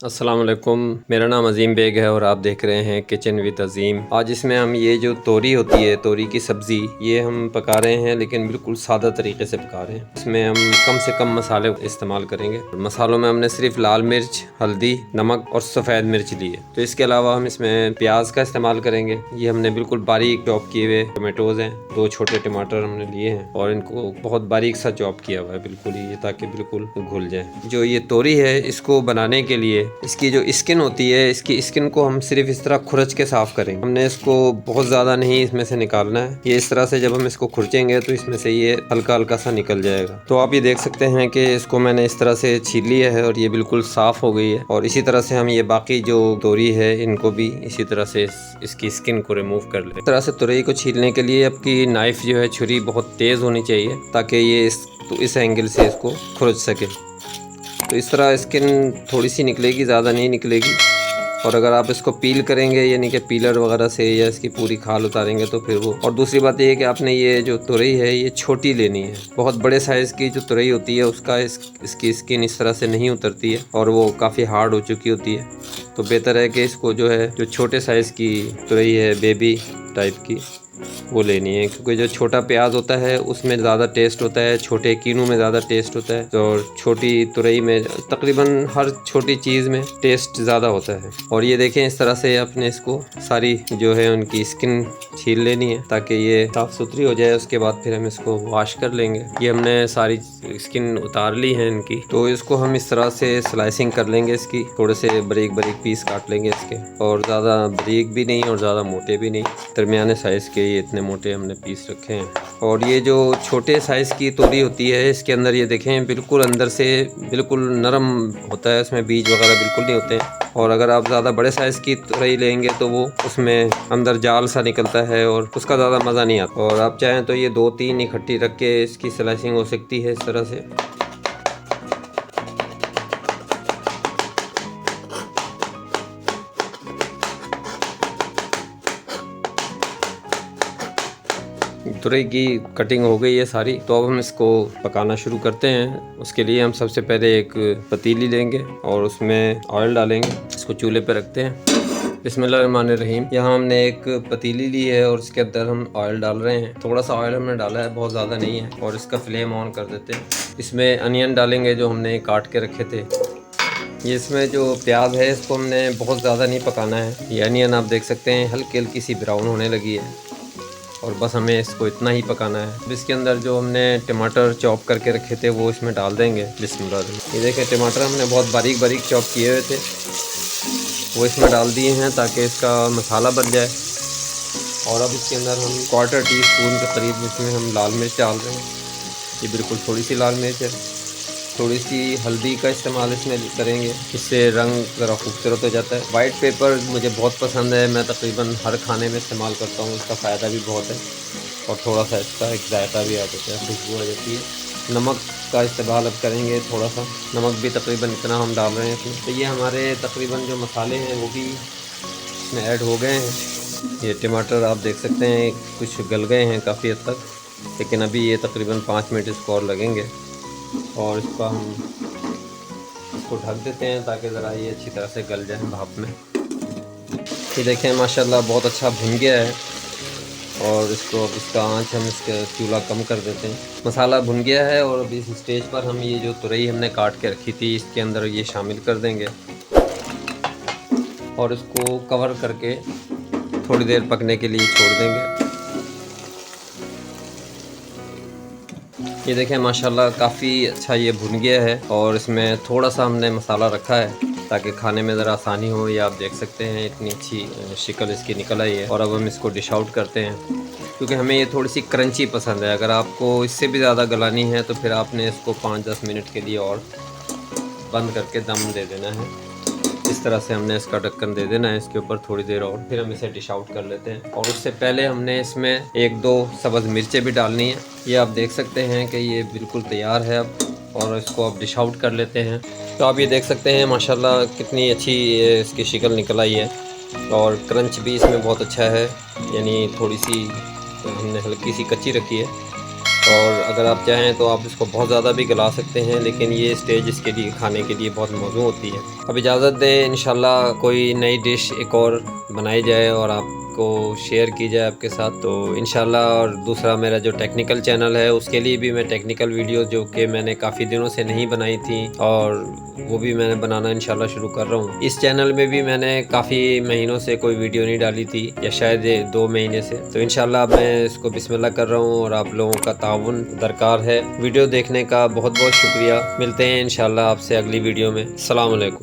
अस्सलाम वालेकुम। मेरा नाम अज़ीम बेग है और आप देख रहे हैं किचन विद अज़ीम। आज इसमें हम ये जो तोरी होती है, तोरी की सब्ज़ी, ये हम पका रहे हैं लेकिन बिल्कुल सादा तरीके से पका रहे हैं। इसमें हम कम से कम मसाले इस्तेमाल करेंगे। मसालों में हमने सिर्फ लाल मिर्च, हल्दी, नमक और सफ़ेद मिर्च ली है। तो इसके अलावा हम इसमें प्याज का इस्तेमाल करेंगे। ये हमने बिल्कुल बारीक चॉप किए हुए टोमेटोज़ हैं, 2 छोटे टमाटर हमने लिए हैं और इनको बहुत बारीक सा चॉप किया हुआ है बिल्कुल ही, ताकि बिल्कुल घुल जाए। जो ये तोरी है, इसको बनाने के लिए इसकी जो स्किन होती है, इसकी स्किन को हम सिर्फ इस तरह खुरच के साफ करेंगे। हमने इसको बहुत ज़्यादा नहीं इसमें से निकालना है। ये इस तरह से जब हम इसको खुरचेंगे तो इसमें से ये हल्का हल्का सा निकल जाएगा। तो आप ये देख सकते हैं कि इसको मैंने इस तरह से छील लिया है और ये बिल्कुल साफ़ हो गई है। और इसी तरह से हम ये बाकी जो तोरी है इनको भी इसी तरह से इसकी स्किन को रिमूव कर ले। इस तरह से तोरी को छीलने के लिए आपकी नाइफ़ जो है, छुरी बहुत तेज़ होनी चाहिए ताकि ये इस एंगल से इसको खुरच सके। तो इस तरह स्किन थोड़ी सी निकलेगी, ज़्यादा नहीं निकलेगी। और अगर आप इसको पील करेंगे यानी कि पीलर वगैरह से, या इसकी पूरी खाल उतारेंगे तो फिर वो। और दूसरी बात ये है कि आपने ये जो तुरई है ये छोटी लेनी है। बहुत बड़े साइज़ की जो तुरई होती है उसका इसकी स्किन इस तरह से नहीं उतरती है और वो काफ़ी हार्ड हो चुकी होती है। तो बेहतर है कि इसको जो है, जो छोटे साइज़ की तुरई है, बेबी टाइप की, वो लेनी है। क्योंकि जो छोटा प्याज होता है उसमें ज़्यादा टेस्ट होता है, छोटे कीनू में ज़्यादा टेस्ट होता है, तो छोटी तुरई में तकरीबन हर छोटी चीज़ में टेस्ट ज़्यादा होता है। और ये देखें, इस तरह से अपने इसको सारी जो है उनकी स्किन छील लेनी है ताकि ये साफ़ सुथरी हो जाए। उसके बाद फिर हम इसको वॉश कर लेंगे। ये हमने सारी स्किन उतार ली है इनकी। तो इसको हम इस तरह से स्लाइसिंग कर लेंगे, इसकी थोड़े से बारीक बारीक पीस काट लेंगे इसके। और ज़्यादा बारीक भी नहीं और ज़्यादा मोटे भी नहीं, दरमियाने साइज़ के ये इतने मोटे हमने पीस रखे हैं। और ये जो छोटे साइज़ की तोरी होती है, इसके अंदर ये देखें बिल्कुल अंदर से बिल्कुल नरम होता है, उसमें बीज वगैरह बिल्कुल नहीं होते हैं। और अगर आप ज़्यादा बड़े साइज़ की तुरई लेंगे तो वो उसमें अंदर जाल सा निकलता है और उसका ज़्यादा मज़ा नहीं आता। और आप चाहें तो ये 2-3 इकट्ठी रख के इसकी स्लाइसिंग हो सकती है इस तरह से। तुरई की कटिंग हो गई है सारी। तो अब हम इसको पकाना शुरू करते हैं। उसके लिए हम सबसे पहले एक पतीली लेंगे और उसमें ऑयल डालेंगे। इसको चूल्हे पे रखते हैं। बिस्मिल्लाहिर्रहमानिर्रहीम। यहाँ हमने एक पतीली ली है और इसके अंदर हम ऑयल डाल रहे हैं। थोड़ा सा ऑयल हमने डाला है, बहुत ज़्यादा नहीं है। और इसका फ्लेम ऑन कर देते हैं। इसमें अनियन डालेंगे जो हमने काट के रखे थे। ये इसमें जो प्याज है इसको हमने बहुत ज़्यादा नहीं पकाना है। ये अनियन आप देख सकते हैं हल्की हल्की सी ब्राउन होने लगी है और बस हमें इसको इतना ही पकाना है। अब इसके अंदर जो हमने टमाटर चॉप करके रखे थे वो इसमें डाल देंगे। बिस्मिल्लाह। ये देखें, टमाटर हमने बहुत बारीक बारीक चॉप किए हुए थे, वो इसमें डाल दिए हैं ताकि इसका मसाला बन जाए। और अब इसके अंदर हम 1/4 टीस्पून के करीब इसमें हम लाल मिर्च डाल रहे हैं। ये बिल्कुल थोड़ी सी लाल मिर्च है। थोड़ी सी हल्दी का इस्तेमाल इसमें करेंगे, इससे रंग ज़रा खूबसूरत हो जाता है। वाइट पेपर मुझे बहुत पसंद है, मैं तकरीबन हर खाने में इस्तेमाल करता हूँ। इसका फ़ायदा भी बहुत है और थोड़ा सा इसका एक जायका भी आ जाता है, खुशबू आ जाती है। नमक का इस्तेमाल अब करेंगे थोड़ा सा। नमक भी तकरीबन इतना हम डाल रहे हैं इसमें। तो ये हमारे तकरीबन जो मसाले हैं वो भी इसमें ऐड हो गए हैं। ये टमाटर आप देख सकते हैं कुछ गल गए हैं काफ़ी हद तक, लेकिन अभी ये तकरीबन 5 मिनट इसको और लगेंगे। और इसका हम इसको ढक देते हैं ताकि ज़रा ये अच्छी तरह से गल जाए भाप में। ये देखें माशाल्लाह बहुत अच्छा भुन गया है। और इसको अब इसका आंच हम इसका चूल्हा कम कर देते हैं। मसाला भुन गया है और अब इस स्टेज पर हम ये जो तुरई हमने काट के रखी थी इसके अंदर ये शामिल कर देंगे और इसको कवर करके थोड़ी देर पकने के लिए छोड़ देंगे। ये देखें माशाल्लाह काफ़ी अच्छा ये भुन गया है और इसमें थोड़ा सा हमने मसाला रखा है ताकि खाने में ज़रा आसानी हो। ये आप देख सकते हैं इतनी अच्छी शक्ल इसकी निकल आई है। और अब हम इसको डिश आउट करते हैं क्योंकि हमें ये थोड़ी सी क्रंची पसंद है। अगर आपको इससे भी ज़्यादा गलानी है तो फिर आपने इसको 5-10 मिनट के लिए और बंद करके दम दे देना है। इस तरह से हमने इसका ढक्कन दे देना है इसके ऊपर थोड़ी देर और, फिर हम इसे डिश आउट कर लेते हैं। और उससे पहले हमने इसमें 1-2 सब्ज़ मिर्चें भी डालनी है। ये आप देख सकते हैं कि ये बिल्कुल तैयार है अब, और इसको अब डिश आउट कर लेते हैं। तो आप ये देख सकते हैं माशाल्लाह कितनी अच्छी इसकी शक्ल निकल आई है और क्रंच भी इसमें बहुत अच्छा है, यानी थोड़ी सी हमने हल्की सी कच्ची रखी है। और अगर आप चाहें तो आप इसको बहुत ज़्यादा भी गला सकते हैं, लेकिन ये स्टेज इसके लिए खाने के लिए बहुत मौजूद होती है। अब इजाज़त दें, इंशाल्लाह कोई नई डिश एक और बनाई जाए और आपको शेयर की जाए आपके साथ, तो इंशाल्लाह। और दूसरा मेरा जो टेक्निकल चैनल है उसके लिए भी मैं टेक्निकल वीडियो जो कि मैंने काफ़ी दिनों से नहीं बनाई थी, और वो भी मैंने बनाना इंशाल्लाह शुरू कर रहा हूँ। इस चैनल में भी मैंने काफ़ी महीनों से कोई वीडियो नहीं डाली थी, या शायद 2 महीने से। तो इंशाल्लाह मैं इसको बिस्मिल्लाह कर रहा हूँ, और आप लोगों का ताउन दरकार है। वीडियो देखने का बहुत बहुत शुक्रिया। मिलते हैं इंशाल्लाह आपसे अगली वीडियो में। अस्सलाम वालेकुम।